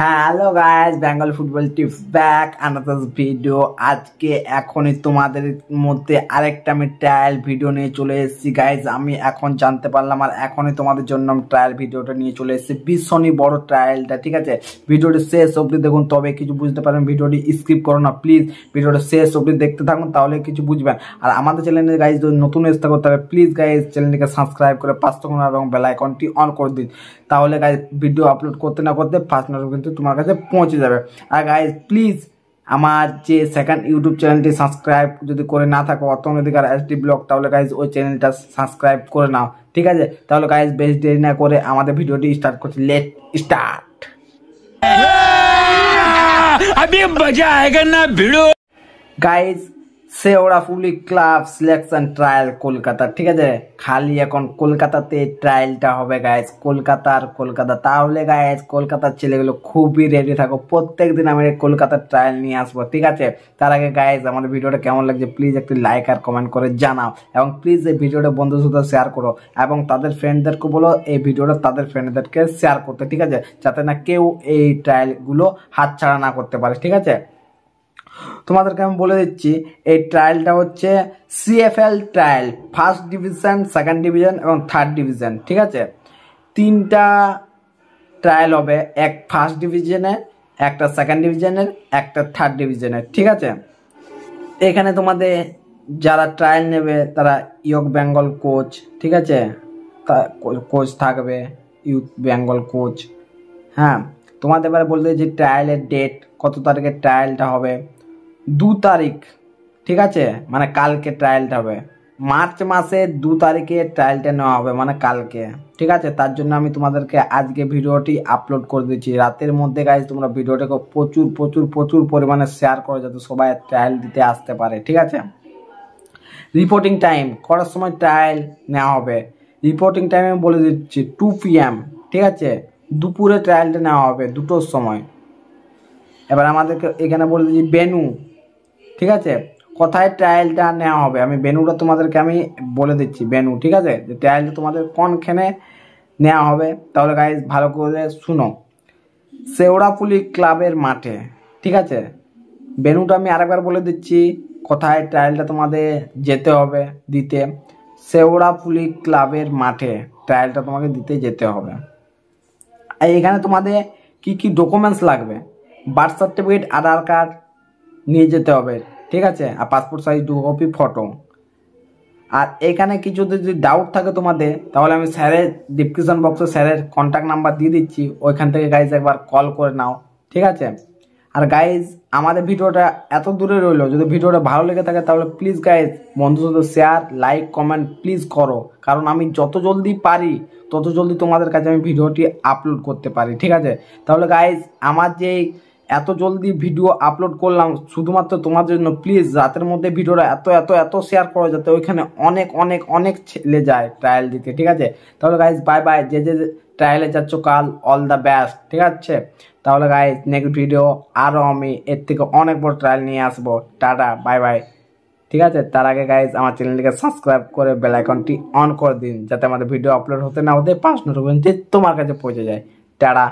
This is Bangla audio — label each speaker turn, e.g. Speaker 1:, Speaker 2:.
Speaker 1: Hello guys, Bengal football tips back another video. আজকে এখনই তোমাদের মধ্যে আরেকটা আমি ট্রায়াল ভিডিও নিয়ে চলে এসেছি গাইস। আমি এখন জানতে পারলাম আর এখনই তোমাদের জন্য আমি ট্রায়াল ভিডিওটা নিয়ে চলে এসেছি। ভীষণই বড় ট্রায়ালটা, ঠিক আছে? ভিডিওটি শেষ অবধি দেখুন, তবে কিছু বুঝতে পারবেন। ভিডিওটি স্কিপ করো না প্লিজ, ভিডিওটা শেষ অবধি দেখতে থাকুন, তাহলে কিছু বুঝবেন। আর আমাদের চ্যানেলে গাইস যদি নতুন এসে করতে হবে, প্লিজ গাইস চ্যানেলটিকে সাবস্ক্রাইব করে পাঁচ তখন এবং বেল আইকনটি অন করে দিন, তাহলে গাইস ভিডিও আপলোড করতে না করতে ফার্স্ট নোটিফিকেশন কিন্তু তোমার কাছে পৌঁছে যাবে। আর গাইস প্লিজ আমার যে সেকেন্ড ইউটিউব চ্যানেলটি সাবস্ক্রাইব যদি করে না থাকো, অর্থ অধিকার এসডি ব্লগ, তাহলে গাইস ওই চ্যানেলটা সাবস্ক্রাইব করে নাও, ঠিক আছে? তাহলে গাইস বেশ দেরি না করে আমাদের ভিডিওটি স্টার্ট করছি। Let start. अभी मजा आएगा ना भिड़ो। Guys Sheoraphuli club selection trial Kolkata, ঠিক আছে? খালি এখন কলকাতাতে ট্রায়ালটা হবে গাইস, কলকাতা। তাহলে গাইস কলকাতার ছেলেগুলো খুবই রেডি থাকো, প্রত্যেক দিন আমি কলকাতার ট্রায়াল নিয়ে আসবো, ঠিক আছে? তার আগে গাইস আমাদের ভিডিওটা কেমন লাগছে প্লিজ একটু লাইক আর কমেন্ট করে জানাও, এবং প্লিজ এই ভিডিওটা বন্ধুদের সাথে শেয়ার করো, এবং তাদের ফ্রেন্ডদেরকে বলো এই ভিডিওটা তাদের ফ্রেন্ডদেরকে শেয়ার করতে, ঠিক আছে? যাতে না কেউ এই ট্রায়ালগুলো হাতছাড়া না করতে পারে, ঠিক আছে? তোমাদেরকে আমি বলে দিচ্ছি, এই ট্রায়ালটা হচ্ছে CFL trial, first division, second division এবং থার্ড ডিভিশন, ঠিক আছে? তিনটা ট্রায়াল হবে, এক ফার্স্ট ডিভিশনে, একটা সেকেন্ড ডিভিশনের, একটা থার্ড ডিভিশনের, ঠিক আছে? এখানে তোমাদের যারা ট্রায়াল নেবে তারা ইয়ক বেঙ্গল কোচ, ঠিক আছে? কোচ থাকবে, ইউথ বেঙ্গল কোচ। হ্যাঁ, তোমাদের এবারে বলতে যে ট্রায়ালের ডেট কত তারিখে ট্রায়ালটা হবে। 2 তারিখ, ঠিক আছে? মানে কালকে ট্রায়ালটা হবে, মার্চ মাসের 2 তারিখে ট্রায়ালটা নেওয়া হবে, মানে কালকে, ঠিক আছে? তার জন্য আমি তোমাদেরকে আজকে ভিডিওটি আপলোড করে দিচ্ছি রাতের মধ্যে। গাইজ তোমরা ভিডিওটাকে প্রচুর পরিমাণে শেয়ার করো, যাতে সবাই ট্রায়াল দিতে আসতে পারে, ঠিক আছে? রিপোর্টিং টাইম করার সময় ট্রায়াল নেওয়া হবে, রিপোর্টিং টাইমে বলে দিচ্ছি 2 PM, ঠিক আছে? দুপুরে ট্রায়ালটা নেওয়া হবে 2টোর সময়। এবার আমাদেরকে এখানে বলে দিচ্ছি বেনু, ঠিক আছে? কোথায় ট্রায়ালটা নেওয়া হবে আমি বেনুটা তোমাদেরকে আমি বলে দিচ্ছি, বেনু, ঠিক আছে? যে ট্রায়ালটা তোমাদের কোনখানে নেওয়া হবে, তাহলে গাইজ ভালো করে শুনো। শেওড়াফুলি ক্লাবের মাঠে, ঠিক আছে? বেনুটা আমি আরেকবার বলে দিচ্ছি, কোথায় ট্রায়ালটা তোমাদের যেতে হবে দিতে। শেওড়াফুলি ক্লাবের মাঠে ট্রায়ালটা তোমাকে দিতে যেতে হবে। এখানে তোমাদের কি কি ডকুমেন্টস লাগবে, বার্থ সার্টিফিকেট, আধার কার্ড নিয়ে যেতে হবে, ঠিক আছে? আর পাসপোর্ট সাইজ 2 কপি ফটো। আর এখানে কিছু যদি ডাউট থাকে তোমাদের, তাহলে আমি স্যারের ডিসক্রিপশন বক্সে স্যারের কন্ট্যাক্ট নাম্বার দিয়ে দিচ্ছি, ওইখান থেকে গাইজ একবার কল করে নাও, ঠিক আছে? আর গাইজ আমাদের ভিডিওটা এত দূরে রইলো, যদি ভিডিওটা ভালো লেগে থাকে তাহলে প্লিজ গাইজ বন্ধুদের সাথে শেয়ার, লাইক, কমেন্ট প্লিজ করো, কারণ আমি যত জলদি পারি তত জলদি তোমাদের কাছে আমি ভিডিওটি আপলোড করতে পারি, ঠিক আছে? তাহলে গাইজ আমার যে এত জলদি ভিডিও আপলোড করলাম শুধুমাত্র তোমার জন্য, প্লিজ রাতের মধ্যে ভিডিওটা এত শেয়ার করো, যাতে ওইখানে অনেক ছেলে যায় ট্রায়াল দিতে, ঠিক আছে? তাহলে গাইজ বাই বাই, যে ট্রায়ালে যাচ্ছ কাল অল দ্য বেস্ট, ঠিক আছে? তাহলে গাইজ নেক্সট ভিডিও আরও আমি এর থেকে অনেক বড় ট্রায়াল নিয়ে আসবো। টাটা, বাই বাই, ঠিক আছে? তার আগে গাইজ আমার চ্যানেলটিকে সাবস্ক্রাইব করে বেল আইকনটি অন করে দিন, যাতে আমাদের ভিডিও আপলোড হতে না হতে 5 নোটিফিকেশন তোমার কাছে পৌঁছে যায়। টাটা।